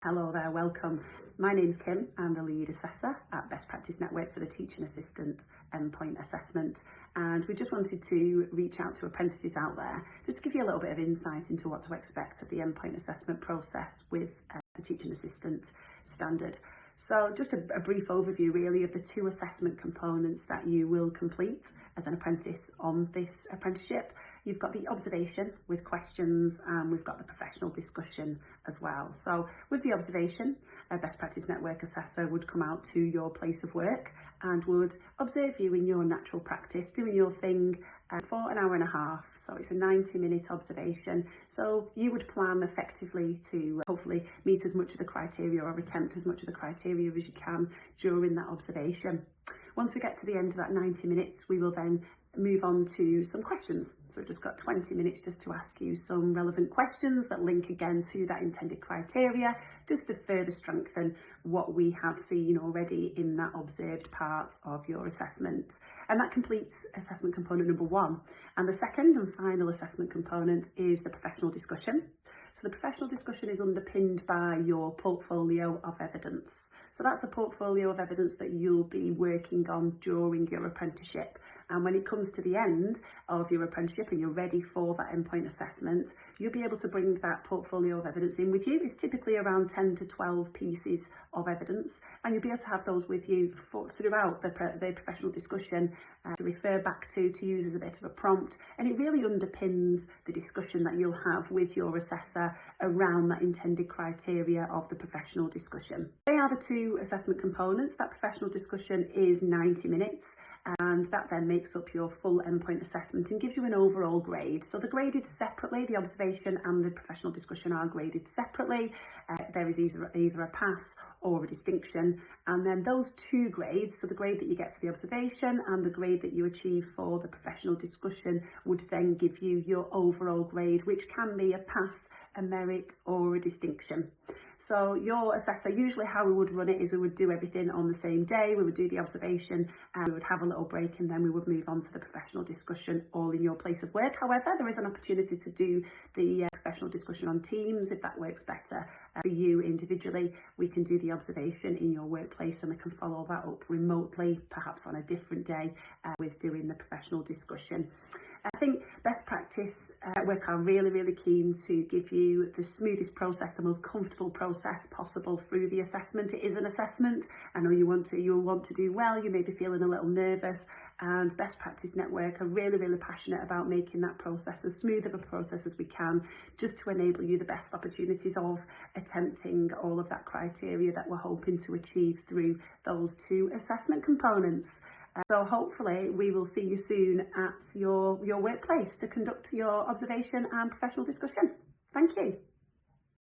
Hello there, welcome. My name's Kim. I'm the lead assessor at Best Practice Network for the Teaching Assistant Endpoint assessment, and we just wanted to reach out to apprentices out there just to give you a little bit of insight into what to expect of the endpoint assessment process with the Teaching Assistant standard. So just a brief overview really of the two assessment components that you will complete as an apprentice on this apprenticeship. You've got the observation with questions, and we've got the professional discussion as well. So with the observation, a Best Practice Network assessor would come out to your place of work and would observe you in your natural practice, doing your thing for an hour and a half. So it's a 90-minute observation. So you would plan effectively to hopefully meet as much of the criteria or attempt as much of the criteria as you can during that observation. Once we get to the end of that 90 minutes, we will then move on to some questions. So we've just got 20 minutes just to ask you some relevant questions that link again to that intended criteria, just to further strengthen what we have seen already in that observed part of your assessment. And that completes assessment component number 1. And the second and final assessment component is the professional discussion. So the professional discussion is underpinned by your portfolio of evidence. So that's a portfolio of evidence that you'll be working on during your apprenticeship. And when it comes to the end of your apprenticeship and you're ready for that endpoint assessment, you'll be able to bring that portfolio of evidence in with you. It's typically around 10 to 12 pieces of evidence, and you'll be able to have those with you throughout the professional discussion to refer back to use as a bit of a prompt. And it really underpins the discussion that you'll have with your assessor around that intended criteria of the professional discussion. They are the two assessment components. That professional discussion is 90 minutes. And that then makes up your full endpoint assessment and gives you an overall grade. So they're graded separately. The observation and the professional discussion are graded separately. There is either a pass or a distinction, and then those two grades, so the grade that you get for the observation and the grade that you achieve for the professional discussion, would then give you your overall grade, which can be a pass, a merit or a distinction. So your assessor, usually how we would run it is we would do everything on the same day. We would do the observation and we would have a little break, and then we would move on to the professional discussion all in your place of work. However, there is an opportunity to do the professional discussion on Teams if that works better for you individually. We can do the observation in your workplace and we can follow that up remotely, perhaps on a different day with doing the professional discussion. I think Best Practice Network are really keen to give you the smoothest process, the most comfortable process possible through the assessment. It is an assessment. I know you'll want to do well. You may be feeling a little nervous, and Best Practice Network are really passionate about making that process as smooth of a process as we can, just to enable you the best opportunities of attempting all of that criteria that we're hoping to achieve through those two assessment components. So hopefully we will see you soon at your workplace to conduct your observation and professional discussion. Thank you.